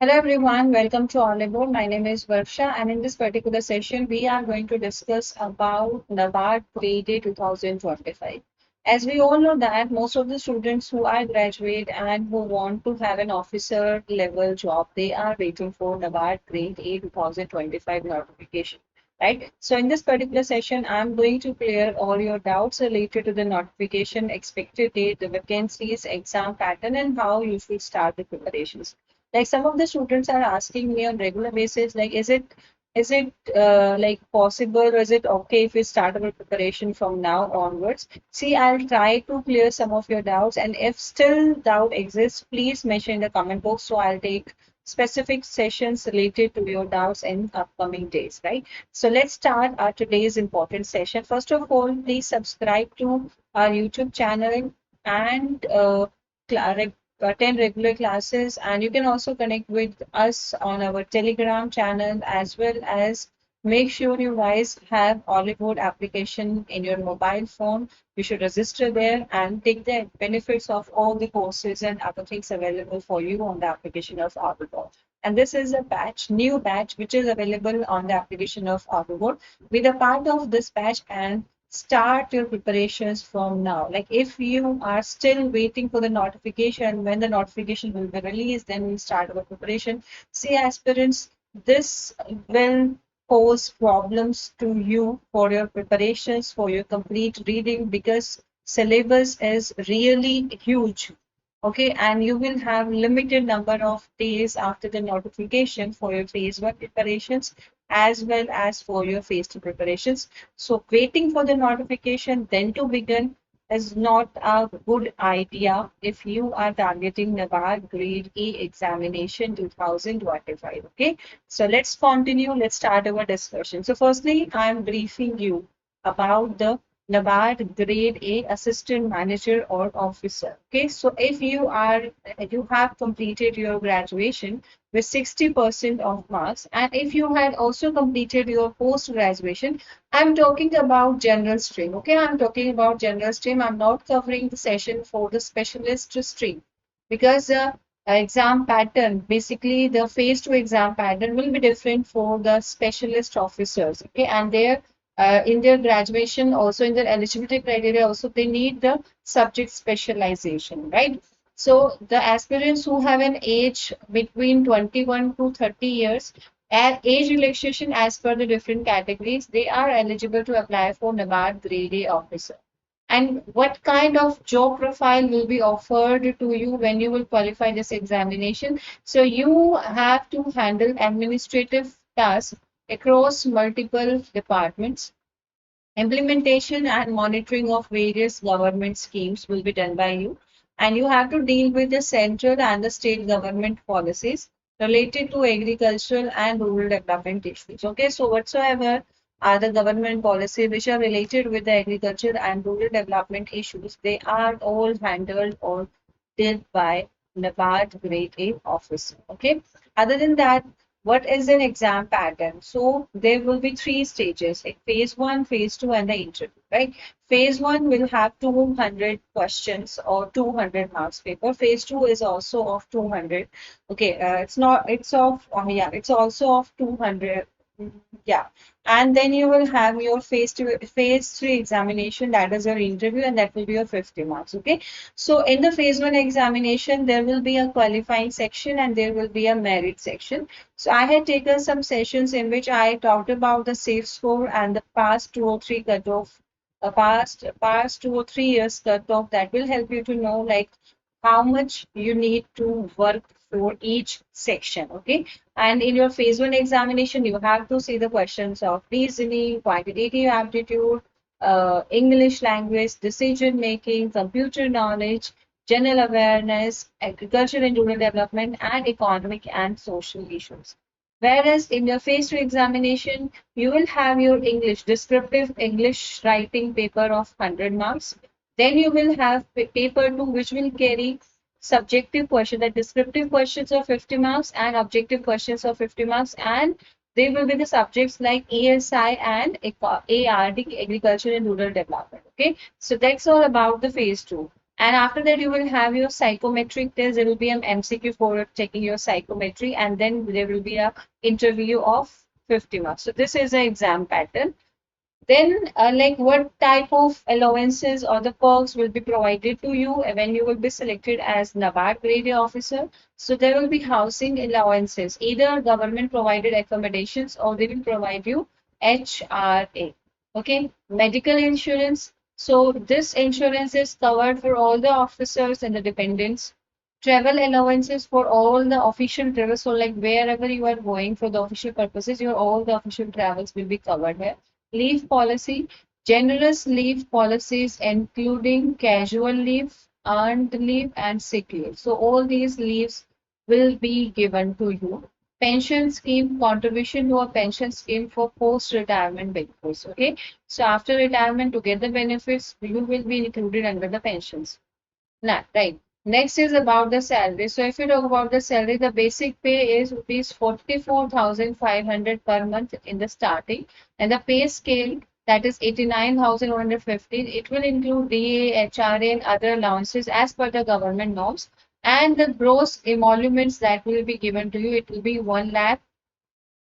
Hello everyone, welcome to Oliveboard. My name is Varsha, and in this particular session we are going to discuss about NABARD Grade A 2025. As we all know that most of the students who are graduate and who want to have an officer level job, they are waiting for NABARD Grade A 2025 notification. Right. So in this particular session, I'm going to clear all your doubts related to the notification, expected date, the vacancies, exam pattern, and how you should start the preparations. Like some of the students are asking me on regular basis, like, is it like possible, or is it okay if we start our preparation from now onwards? See, I'll try to clear some of your doubts, and if still doubt exists, please mention in the comment box. So I'll take specific sessions related to your doubts in upcoming days, right? So let's start our today's important session. First of all, please subscribe to our YouTube channel and attend regular classes, and you can also connect with us on our Telegram channel, as well as make sure you guys have Oliveboard application in your mobile phone. You should register there and take the benefits of all the courses and other things available for you on the application of Oliveboard. And this is a new batch, which is available on the application of Oliveboard. Be a part of this batch and start your preparations from now. Like if you are still waiting for the notification, when the notification will be released, then we'll start our preparation. See, aspirants, this will pose problems to you for your preparations, for your complete reading, because syllabus is really huge. Okay, and you will have limited number of days after the notification for your phase one preparations as well as for your phase two preparations. So waiting for the notification then to begin is not a good idea if you are targeting NABARD Grade A examination 2025. Okay, so let's continue. Let's start our discussion. So firstly, I'm briefing you about the NABARD Grade A Assistant Manager or Officer. Okay, so if you have completed your graduation with 60% of marks, and if you had also completed your post graduation, I'm talking about general stream. Okay, I'm talking about general stream. I'm not covering the session for the specialist stream, because exam pattern, basically the phase two exam pattern will be different for the specialist officers. Okay, and in their graduation, also in their eligibility criteria, also they need the subject specialization, right? So the aspirants who have an age between 21 to 30 years, and age relaxation as per the different categories, they are eligible to apply for NABARD Grade A officer. And what kind of job profile will be offered to you when you will qualify this examination? So you have to handle administrative tasks across multiple departments. Implementation and monitoring of various government schemes will be done by you, and you have to deal with the central and the state government policies related to agricultural and rural development issues. Okay, so whatsoever are the government policies which are related with the agriculture and rural development issues, they are all handled or dealt by NABARD Grade A officer. Okay, other than that, what is an exam pattern? So there will be three stages, like phase one, phase two, and the interview, right? Phase one will have 200 questions or 200 marks paper. Phase two is also of 200. Okay, it's not, it's of, yeah, it's also of 200. Yeah, and then you will have your phase three examination, that is your interview, and that will be your 50 marks. Okay, so in the phase one examination, there will be a qualifying section and there will be a merit section. So I had taken some sessions in which I talked about the safe score and the past 2 or 3 cutoff, past 2 or 3 years cutoff, that will help you to know like how much you need to work for each section. Okay, and in your phase one examination, you have to see the questions of reasoning, quantitative aptitude, English language, decision making, computer knowledge, general awareness, agriculture and rural development, and economic and social issues. Whereas in your phase two examination, you will have your English, descriptive English writing paper of 100 marks. Then you will have paper two, which will carry subjective questions, the descriptive questions of 50 marks and objective questions of 50 marks, and they will be the subjects like ESI and ARD, agriculture and rural development. Okay, so that's all about the phase two. And after that, you will have your psychometric test. There will be an MCQ for checking your psychometry, and then there will be a interview of 50 marks. So this is an exam pattern. Then, like what type of allowances or the perks will be provided to you when you will be selected as NABARD Grade A officer? So there will be housing allowances, either government provided accommodations or they will provide you HRA. Okay, medical insurance. So this insurance is covered for all the officers and the dependents. Travel allowances for all the official travel. So like wherever you are going for the official purposes, your all the official travels will be covered here. Leave policy, generous leave policies including casual leave, earned leave, and sick leave. So all these leaves will be given to you. Pension scheme, contribution to a pension scheme for post-retirement benefits. Okay, so after retirement to get the benefits, you will be included under the pensions. Nah, right. Next is about the salary. So if you talk about the salary, the basic pay is rupees 44,500 per month in the starting, and the pay scale that is 89,115. It will include DA, HRA, and other allowances as per the government norms. And the gross emoluments that will be given to you, it will be 1 lakh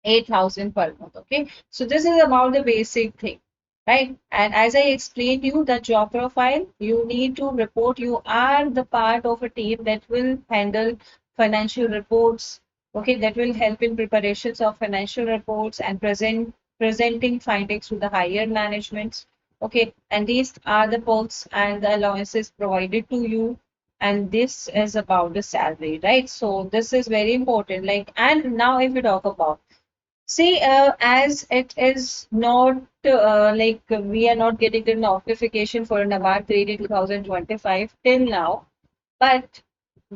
8,000 per month. Okay, so this is about the basic thing, right? And as I explained you, the job profile, you need to report. You are the part of a team that will handle financial reports. Okay, that will help in preparations of financial reports and presenting findings to the higher managements. Okay, and these are the perks and the allowances provided to you. And this is about the salary, right? So this is very important. Like, and now if we talk about, see, as it is not like we are not getting the notification for NABARD Grade A 2025 till now, but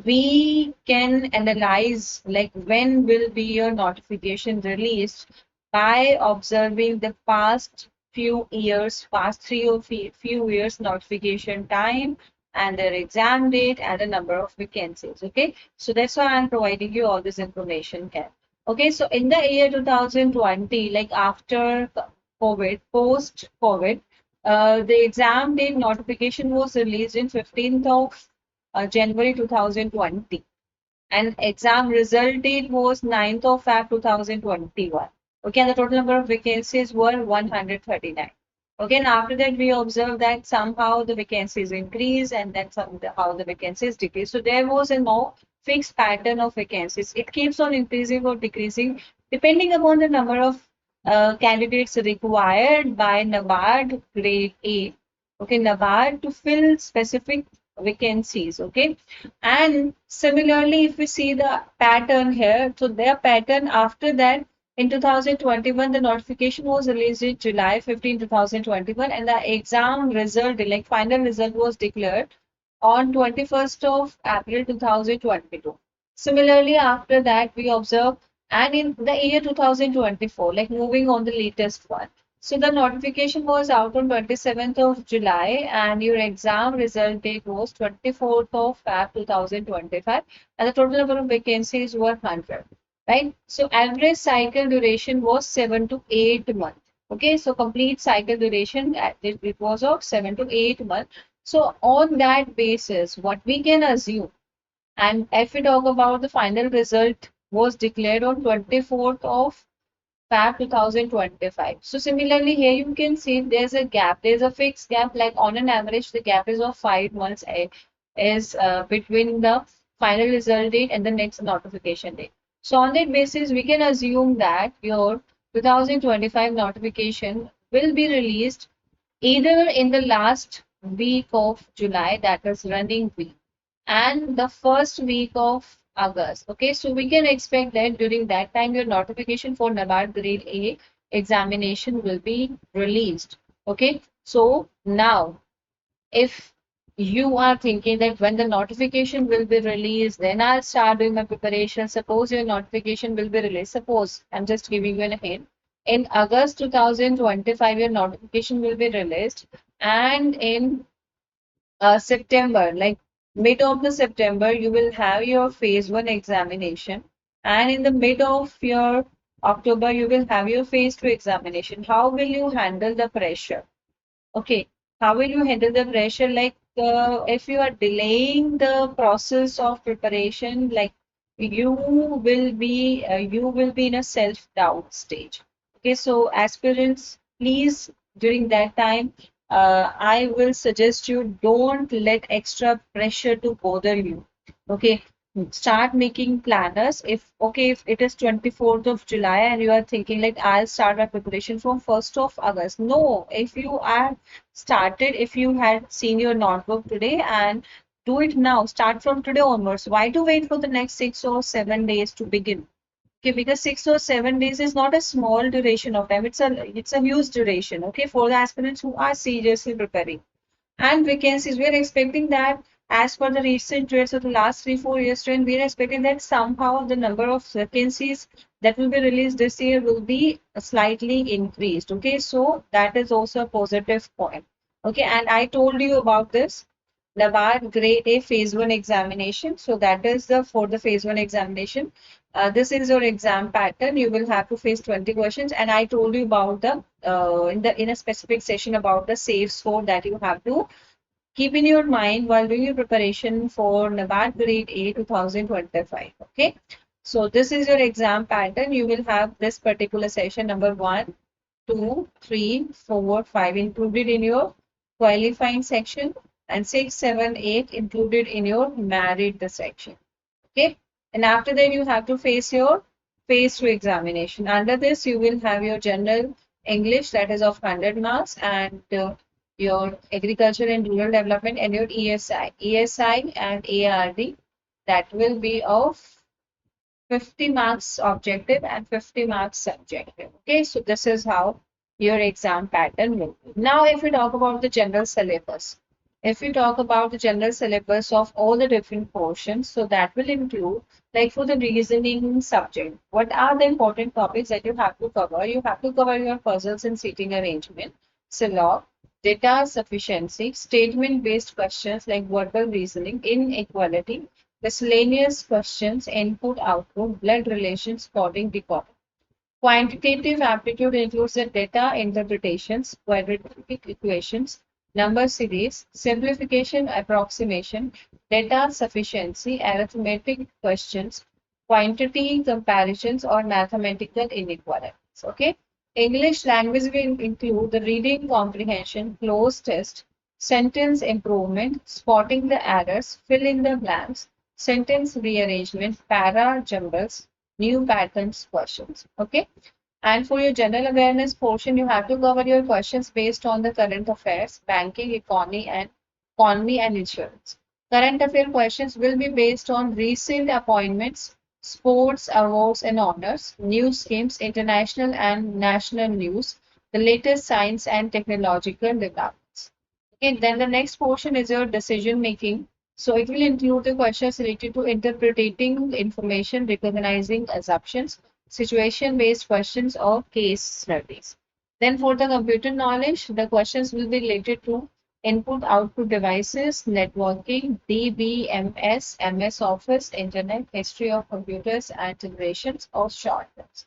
we can analyze like when will be your notification released by observing the past few years, past few years notification time and their exam date and the number of vacancies. Okay, so that's why I'm providing you all this information here. Okay, so in the year 2020, like after COVID, post COVID, the exam date notification was released in 15th of January 2020, and exam result date was 9th of Feb 2021. Okay, and the total number of vacancies were 139. Okay, and after that we observed that somehow the vacancies increase and then somehow the vacancies decrease. So there was a no fixed pattern of vacancies. It keeps on increasing or decreasing depending upon the number of candidates required by NABARD Grade A. Okay, NABARD to fill specific vacancies. Okay, and similarly, if we see the pattern here, so their pattern after that in 2021, the notification was released in July 15, 2021, and the exam result, like final result, was declared on 21st of April 2022. Similarly, after that, we observe, and in the year 2024, like moving on the latest one. So the notification was out on 27th of July, and your exam result date was 24th of Feb 2025, and the total number of vacancies were 100. Right? So average cycle duration was 7 to 8 months. Okay, so complete cycle duration it was of 7 to 8 months. So on that basis, what we can assume, and if we talk about the final result was declared on 24th of Feb 2025. So similarly here you can see there's a gap. There's a fixed gap, like on an average the gap is of 5 months is between the final result date and the next notification date. So on that basis we can assume that your 2025 notification will be released either in the last week of July, that is running week, and the first week of August. Okay, so we can expect that during that time your notification for NABARD Grade A examination will be released. Okay, so now if you are thinking that when the notification will be released, then I'll start doing my preparation. Suppose your notification will be released. Suppose I'm just giving you a hint. In August 2025, your notification will be released, and in September, like mid of the September, you will have your phase one examination, and in the mid of your October, you will have your phase two examination. How will you handle the pressure? Okay, how will you handle the pressure? Like if you are delaying the process of preparation, like you will be in a self-doubt stage. Okay, so aspirants, please during that time, I will suggest you don't let extra pressure to bother you. Okay, start making planners. If it is 24th of July and you are thinking like I'll start my preparation from 1st of August. No, if you are started, if you had seen your notebook today, and do it now, start from today onwards. Why to wait for the next 6 or 7 days to begin? Okay, because 6 or 7 days is not a small duration of time. It's a huge duration. Okay, for the aspirants who are seriously preparing. And vacancies, we are expecting that as per the recent trends of the last 3 4 years trend, we are expecting that somehow the number of vacancies that will be released this year will be slightly increased. Okay, so that is also a positive point. Okay, and I told you about this NABARD Grade A Phase 1 examination. So that is the for the Phase 1 examination. This is your exam pattern. You will have to face 20 questions, and I told you about the in a specific session about the safe score that you have to keep in your mind while doing your preparation for NABARD Grade A 2025. Okay, so this is your exam pattern. You will have this particular session number 1, 2, 3, 4, 5 included in your qualifying section, and 6, 7, 8 included in your merit the section. Okay, and after that you have to face your phase 2 examination. Under this you will have your general English, that is of 100 marks, and your agriculture and rural development, and your ESI and ARD, that will be of 50 marks objective and 50 marks subjective. Okay, so this is how your exam pattern will be. Now, if we talk about the general syllabus, if we talk about the general syllabus of all the different portions, so that will include, like for the reasoning subject, what are the important topics that you have to cover? You have to cover your puzzles and seating arrangement, syllab, data sufficiency, statement-based questions like verbal reasoning, inequality, miscellaneous questions, input, output, blood relations, coding, decoding. Quantitative aptitude includes the data interpretations, quadratic equations, number series, simplification, approximation, data sufficiency, arithmetic questions, quantity comparisons, or mathematical inequalities. Okay. English language will include the reading comprehension, cloze test, sentence improvement, spotting the errors, fill in the blanks, sentence rearrangement, para jumbles, new patterns questions. Okay. And for your general awareness portion, you have to cover your questions based on the current affairs, banking, economy and insurance. Current affair questions will be based on recent appointments, sports, awards and honors, news schemes, international and national news, the latest science and technological developments. Okay, then the next portion is your decision making. So it will include the questions related to interpreting information, recognizing assumptions, situation-based questions, or case studies. Then for the computer knowledge, the questions will be related to input-output devices, networking, DBMS, MS Office, Internet, history of computers, and generations of shortcuts.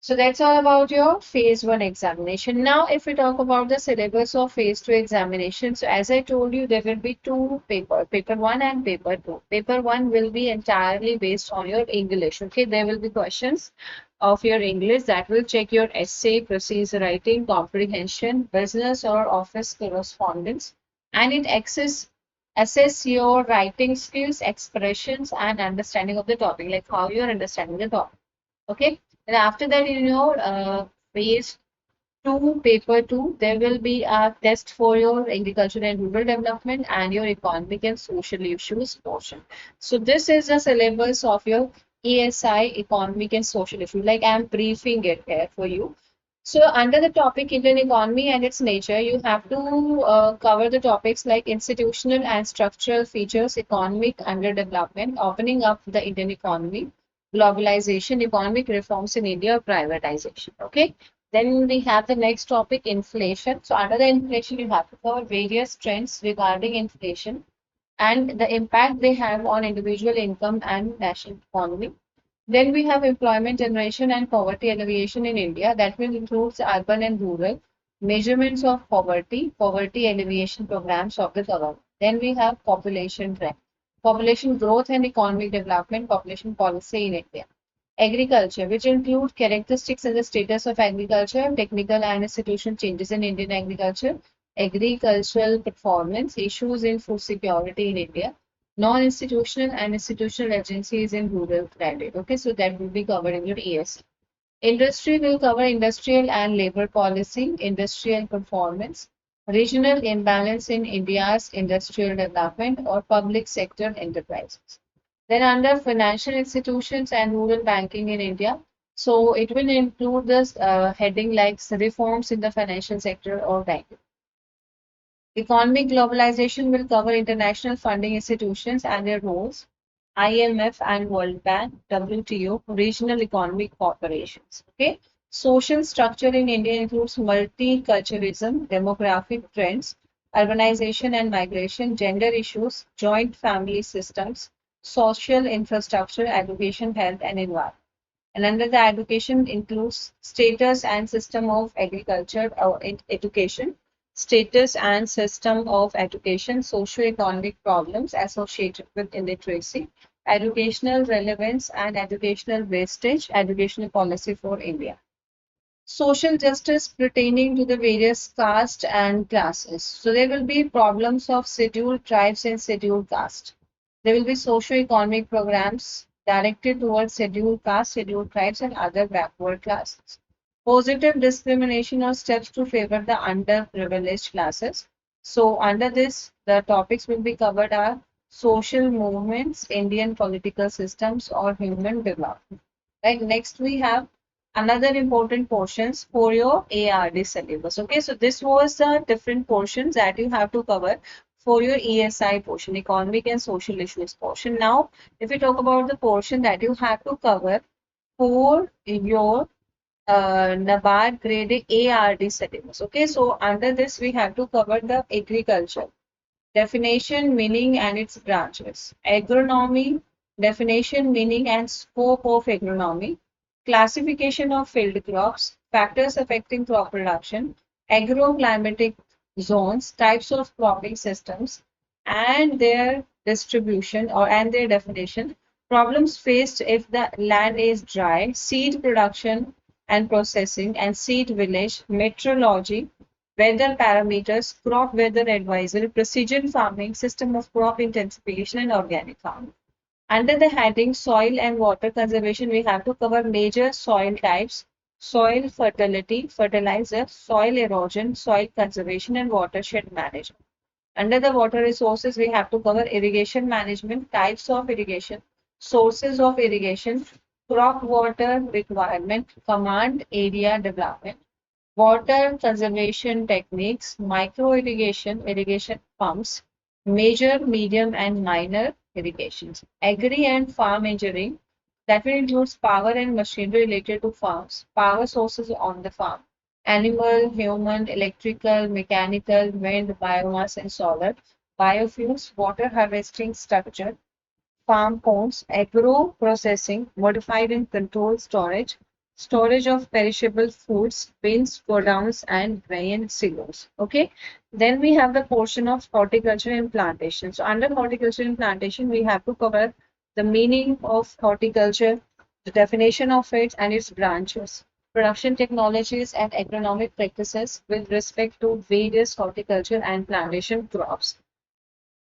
So that's all about your phase 1 examination. Now, if we talk about the syllabus of phase 2 examination, so as I told you, there will be two papers, paper 1 and paper 2. Paper 1 will be entirely based on your English. Okay, there will be questions of your English that will check your essay, procedure writing, comprehension, business or office correspondence, and it assess your writing skills, expressions, and understanding of the topic, like how you are understanding the topic. Okay. And after that, phase 2, paper 2, there will be a test for your agriculture and rural development and your economic and social issues portion. So this is the syllabus of your ESI, economic and social issue. Like I'm briefing it here for you. So under the topic Indian economy and its nature, you have to cover the topics like institutional and structural features, economic underdevelopment, opening up the Indian economy, globalization, economic reforms in India, privatization. Okay. Then we have the next topic, inflation. So under the inflation, you have to cover various trends regarding inflation and the impact they have on individual income and national economy. Then we have employment generation and poverty alleviation in India. That will include urban and rural, Measurements of poverty, poverty alleviation programs of the government. Then we have population trend, population growth and economic development, population policy in India. Agriculture, which include characteristics and the status of agriculture, technical and institutional changes in Indian agriculture, agricultural performance, issues in food security in India, non-institutional and institutional agencies in rural credit. Okay, so that will be covered in your ES. Industry will cover industrial and labor policy, industrial performance, regional imbalance in India's industrial development, or public sector enterprises. Then under financial institutions and rural banking in India, so it will include this heading like reforms in the financial sector or banking. Economic globalization will cover international funding institutions and their roles, IMF and World Bank, WTO, regional economic corporations. Okay. Social structure in India includes multiculturalism, demographic trends, urbanization and migration, gender issues, joint family systems, social infrastructure, education, health, and environment. And under the education includes status and system of agriculture or education, status and system of education, socio-economic problems associated with illiteracy, educational relevance and educational wastage, educational policy for India. Social justice pertaining to the various castes and classes. So there will be problems of scheduled tribes and scheduled caste. There will be socio-economic programs directed towards scheduled caste, scheduled tribes, and other backward classes. Positive discrimination or steps to favor the underprivileged classes. So under this, the topics will be covered are social movements, Indian political systems, or human development. Right. Next, we have another important portions for your ARD syllabus. Okay, so this was the different portions that you have to cover for your ESI portion, economic and social issues portion. Now, if we talk about the portion that you have to cover for your NABARD Grade A ARD syllabus. Okay, so under this we have to cover the agriculture, definition, meaning, and its branches. Agronomy, definition, meaning, and scope of agronomy. Classification of field crops, factors affecting crop production, agroclimatic zones, types of cropping systems, and their distribution or and their definition. Problems faced if the land is dry, seed production and processing, and seed village, meteorology, weather parameters, crop weather advisory, precision farming, system of crop intensification, and organic farming. Under the heading soil and water conservation, we have to cover major soil types, soil fertility, fertilizer, soil erosion, soil conservation, and watershed management. Under the water resources, we have to cover irrigation management, types of irrigation, sources of irrigation, crop water requirement, command area development, water conservation techniques, micro irrigation, irrigation pumps, major, medium, and minor irrigations. Agri and farm engineering, that will include power and machinery related to farms, power sources on the farm, animal, human, electrical, mechanical, wind, biomass, and solar, biofuels, water harvesting structure, farm ponds, agro processing, modified and controlled storage, storage of perishable foods, bins, godowns, and grain silos. Okay. Then we have the portion of horticulture and plantation. So under horticulture and plantation, we have to cover the meaning of horticulture, the definition of it and its branches, production technologies and agronomic practices with respect to various horticulture and plantation crops.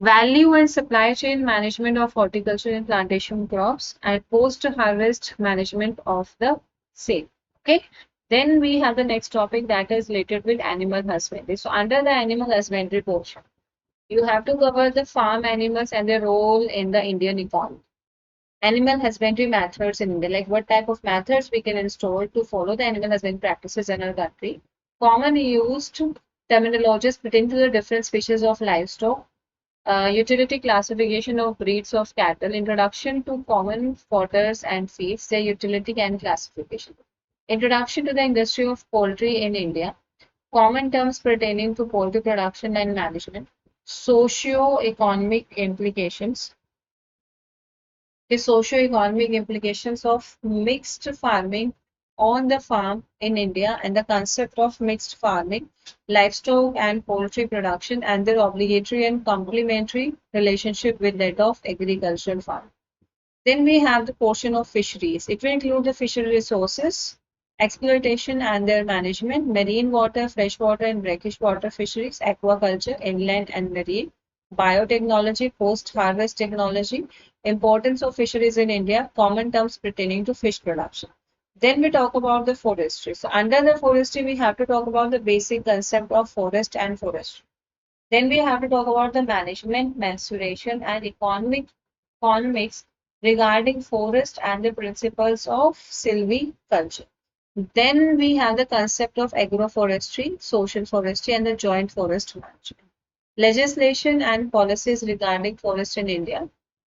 Value and supply chain management of horticulture and plantation crops and post-harvest management of the same. Okay. Then we have the next topic that is related with animal husbandry. So under the animal husbandry portion, you have to cover the farm animals and their role in the Indian economy. Animal husbandry methods in India, like what type of methods we can install to follow the animal husbandry practices in our country. Common used terminologies pertaining to the different species of livestock, utility classification of breeds of cattle, introduction to common fodders and feeds, their utility and classification. Introduction to the industry of poultry in India, common terms pertaining to poultry production and management, socio-economic implications, the socio-economic implications of mixed farming on the farm in India and the concept of mixed farming, livestock and poultry production, and their obligatory and complementary relationship with that of agricultural farm. Then we have the portion of fisheries. It will include the fishery resources, exploitation and their management, marine water, freshwater and brackish water fisheries, aquaculture, inland and marine, biotechnology, post-harvest technology, importance of fisheries in India, common terms pertaining to fish production. Then we talk about the forestry. So under the forestry, we have to talk about the basic concept of forest and forestry. Then we have to talk about the management, mensuration, and economics regarding forest and the principles of silviculture. Then we have the concept of agroforestry, social forestry, and the joint forest management. Legislation and policies regarding forest in India.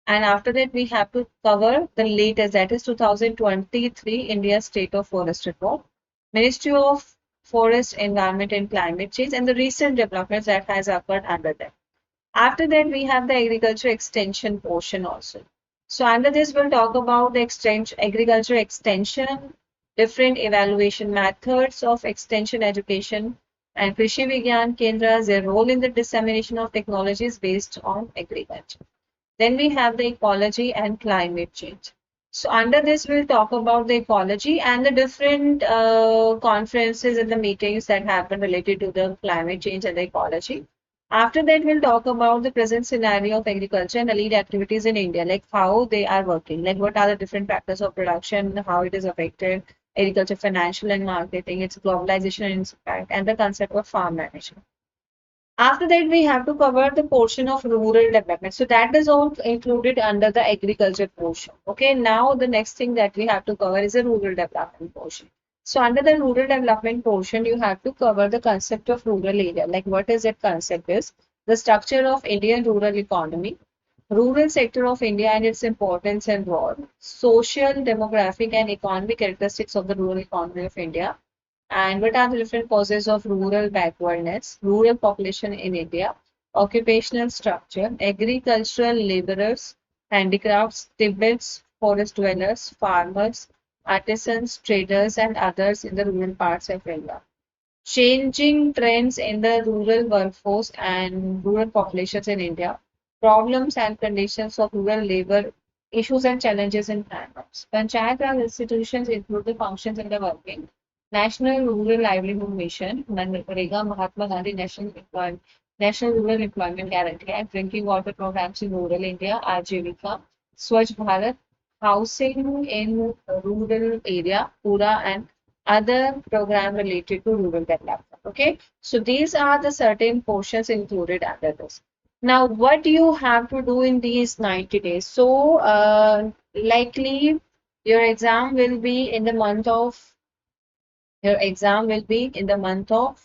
And after that, we have to cover the latest, that is 2023 India State of Forest Report, Ministry of Forest, Environment and Climate Change, and the recent developments that has occurred under them. After that, we have the agriculture extension portion also. So under this, we'll talk about the agriculture extension, different evaluation methods of extension education, and Krishi Vigyan Kendras, their role in the dissemination of technologies based on agriculture. Then we have the ecology and climate change. So under this, we'll talk about the ecology and the different conferences and the meetings that happen related to the climate change and the ecology. After that, we'll talk about the present scenario of agriculture and the lead activities in India, like how they are working, like what are the different factors of production, how it is affected, agriculture, financial and marketing, its globalization and its impact, and the concept of farm management. After that, we have to cover the portion of rural development. So that is all included under the agriculture portion. Okay, now the next thing that we have to cover is the rural development portion. So under the rural development portion, you have to cover the concept of rural area. Like what is that concept is? The structure of Indian rural economy, rural sector of India and its importance and role, social, demographic and economic characteristics of the rural economy of India, and what are the different causes of rural backwardness, rural population in India, occupational structure, agricultural laborers, handicrafts, Tibets, forest dwellers, farmers, artisans, traders, and others in the rural parts of India. Changing trends in the rural workforce and rural populations in India, problems and conditions of rural labor, issues and challenges in farmers. Panchayat Raj institutions include the functions in the working. National Rural Livelihood Mission, MNREGA, Mahatma Gandhi National Rural Employment Guarantee Act, Drinking Water Programs in Rural India, Ajivika, Swachh Bharat, Housing in Rural Area, Pura, and other program related to rural development. Okay, so these are the certain portions included under this. Now, what do you have to do in these 90 days? So, likely your exam will be in the month of your exam will be in the month of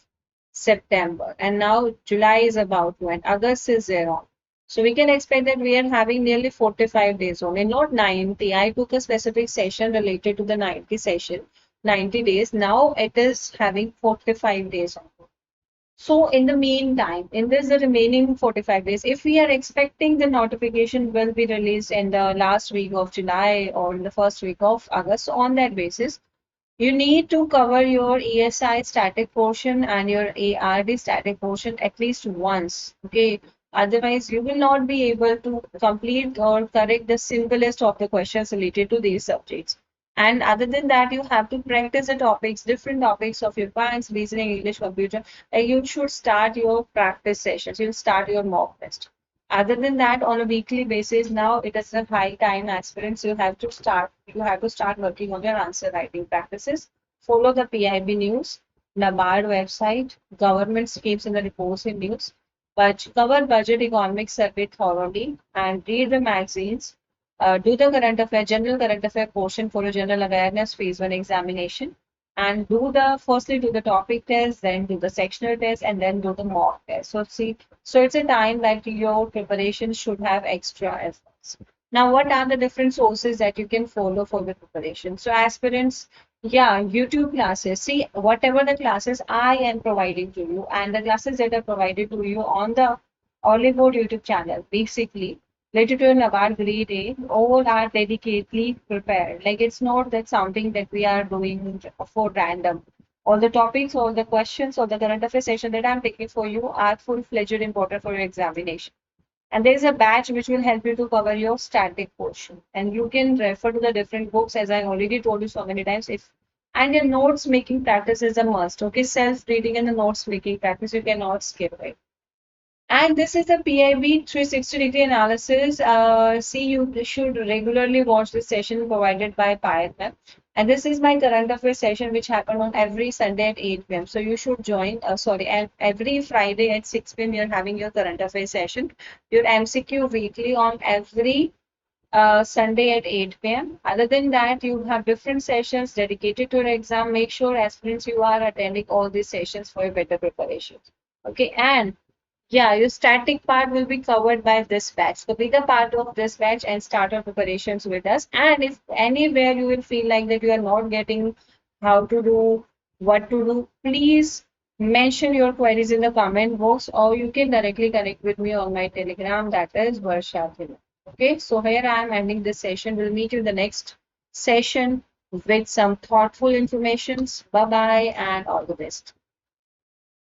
September. And now July is about to end. August is there on. So we can expect that we are having nearly 45 days only, not 90. I took a specific session related to the 90 session, 90 days. Now it is having 45 days only. So in the meantime, in this the remaining 45 days, if we are expecting the notification will be released in the last week of July or in the first week of August, so on that basis, you need to cover your ESI static portion and your ARD static portion at least once. Okay. Otherwise, you will not be able to complete or correct the simplest of the questions related to these subjects. And other than that, you have to practice the topics, different topics of your science, reasoning, English, computer. You should start your practice sessions. You'll start your mock test. Other than that, on a weekly basis, now it is a high time aspirants. You have to start working on your answer writing practices. Follow the PIB news, NABARD website, government schemes in the reports in news, but cover budget economic survey thoroughly and read the magazines. Do the general current affair portion for a general awareness phase one examination, and firstly do the topic test, then do the sectional test, and then do the mock test. So it's a time that your preparation should have extra efforts. Now, what are the different sources that you can follow for the preparation? So aspirants, yeah, YouTube classes. See, whatever the classes I am providing to you and the classes that are provided to you on the Oliveboard YouTube channel, basically related to NABARD Grade A, all are dedicatedly prepared. Like it's not that something that we are doing for random. All the topics, all the questions, all the current affairs session that I'm taking for you are full-fledged important for your examination. And there is a batch which will help you to cover your static portion. And you can refer to the different books as I already told you so many times. If and your notes making practice is a must. Okay, self-reading and the notes making practice, you cannot skip it. And this is the PIB 360-degree analysis. See, you should regularly watch this session provided by Payat Ma'am. And this is my current affairs session, which happened on every Sunday at 8 p.m. So you should join. Sorry, and every Friday at 6 p.m. You're having your current affairs session. Your MCQ weekly on every Sunday at 8 p.m. Other than that, you have different sessions dedicated to your exam. Make sure, aspirants, you are attending all these sessions for a better preparation. Okay, and yeah, your static part will be covered by this batch. So be the part of this batch and start your preparations with us. And if anywhere you will feel like that you are not getting how to do, what to do, please mention your queries in the comment box, or you can directly connect with me on my Telegram, that is Varsha. Okay, so here I am ending this session. We'll meet you in the next session with some thoughtful informations. Bye bye and all the best.